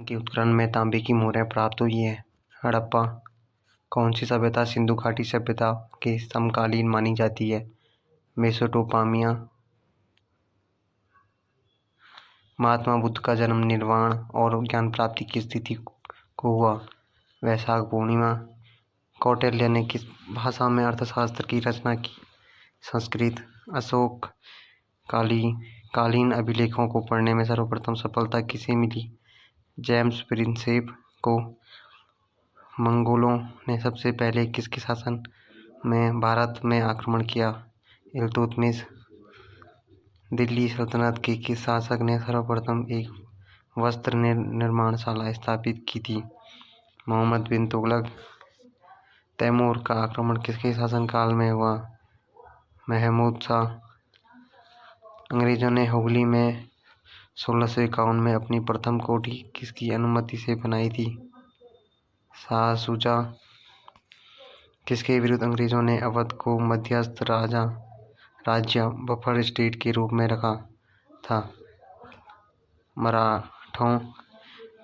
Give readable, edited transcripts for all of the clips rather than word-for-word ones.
के उत्खनन में तांबे की मोहरें प्राप्त हुई हैं। हड़प्पा कौन सी सभ्यता सिंधु घाटी सभ्यता के समकालीन मानी जाती है? मेसोपोटामिया। महात्मा बुद्ध का जन्म निर्वाण और ज्ञान प्राप्ति की स्थिति को हुआ। वैशाख पूर्णिमा। कौटिल्य ने किस भाषा में अर्थशास्त्र की रचना की? संस्कृत। अशोक कालीन अभिलेखों को पढ़ने में सर्वप्रथम सफलता किसे मिली? जेम्स प्रिंसेप को। मंगोलों ने सबसे पहले किसके शासन में भारत में आक्रमण किया? इल्तुतमिश। दिल्ली सल्तनत के किस शासक ने सर्वप्रथम एक वस्त्र निर्माणशाला स्थापित की थी? मोहम्मद बिन तुगलक। तैमूर का आक्रमण किसके शासनकाल में हुआ? महमूद शाह। अंग्रेजों ने हुगली में 1651 में अपनी प्रथम कोठी किसकी अनुमति से बनाई थी? शाह शुजा। किसके विरुद्ध अंग्रेजों ने अवध को मध्यस्थ राज्य बफर स्टेट के रूप में रखा था? मराठों।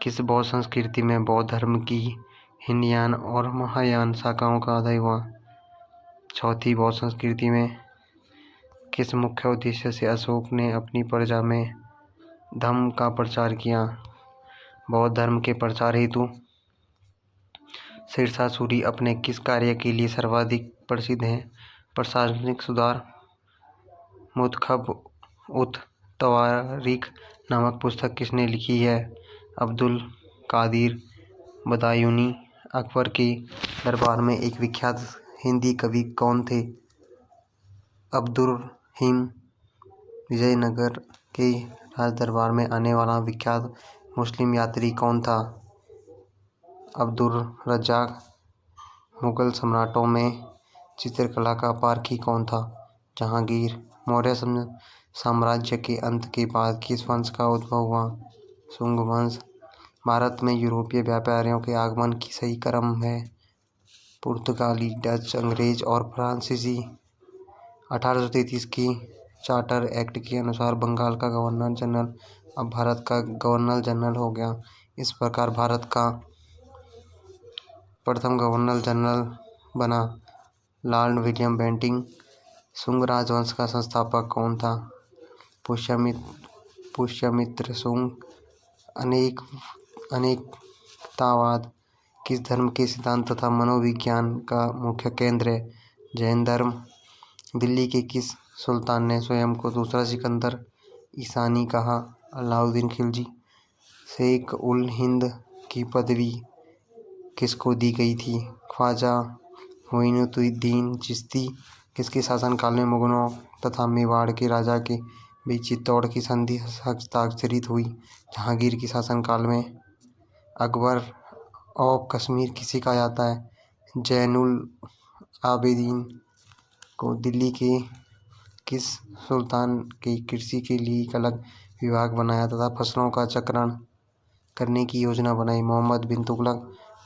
किस बौद्ध संस्कृति में बौद्ध धर्म की हीनयान और महायान शाखाओं का उदय हुआ? चौथी बौद्ध संस्कृति में। किस मुख्य उद्देश्य से अशोक ने अपनी प्रजा में धम्म का प्रचार किया? बौद्ध धर्म के प्रचार हेतु। शेरशाह सूरी अपने किस कार्य के लिए सर्वाधिक प्रसिद्ध हैं? प्रशासनिक सुधार। मुतखब उत तवारीख नामक पुस्तक किसने लिखी है? अब्दुल कादिर बदायूनी। अकबर के दरबार में एक विख्यात हिंदी कवि कौन थे? अब्दुर्रहीम। विजयनगर के राज दरबार में आने वाला विख्यात मुस्लिम यात्री कौन था? अब्दुर रज्जाक। मुगल सम्राटों में चित्रकला का पारखी कौन था? जहांगीर। मौर्य साम्राज्य के अंत के बाद किस वंश का उद्भव हुआ? शुंग वंश। भारत में यूरोपीय व्यापारियों के आगमन की सही क्रम है? पुर्तगाली, डच, अंग्रेज और फ्रांसीसी। 1833 की चार्टर एक्ट के अनुसार बंगाल का गवर्नर जनरल अब भारत का गवर्नर जनरल हो गया। इस प्रकार भारत का प्रथम गवर्नर जनरल बना लॉर्ड विलियम बेंटिंक। शुंग राजवंश का संस्थापक कौन था? पुष्यमित्र शुंग। अनेकतावाद किस धर्म के सिद्धांत तथा मनोविज्ञान का मुख्य केंद्र है? जैन धर्म। दिल्ली के किस सुल्तान ने स्वयं को दूसरा सिकंदर ईसानी कहा? अलाउद्दीन खिलजी। शेख उल हिंद की पदवी किसको दी गई थी? ख्वाजा मोइनुद्दीन चिश्ती। किसके शासनकाल में मुगलों तथा मेवाड़ के राजा के बीच चित्तौड़ की संधि हस्ताक्षरित हुई? जहांगीर के शासनकाल में। अकबर ऑफ कश्मीर किसे कहा जाता है? जैनुल आबिदीन को। दिल्ली के किस सुल्तान के कृषि के लिए एक अलग विभाग बनाया तथा फसलों का चक्रण करने की योजना बनाई? मोहम्मद बिन तुगलक।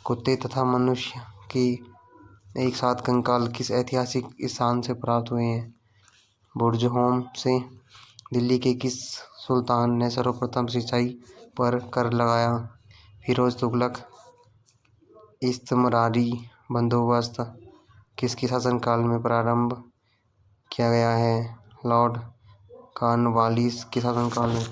कुत्ते तथा मनुष्य के एक साथ कंकाल किस ऐतिहासिक स्थान से प्राप्त हुए हैं? बुर्जहोम से। दिल्ली के किस सुल्तान ने सर्वप्रथम सिंचाई पर कर लगाया? फिरोज तुगलक। इस्तिमरारी बंदोबस्त किसके शासनकाल में प्रारंभ किया गया है? लॉर्ड कॉर्नवालिस के शासनकाल में।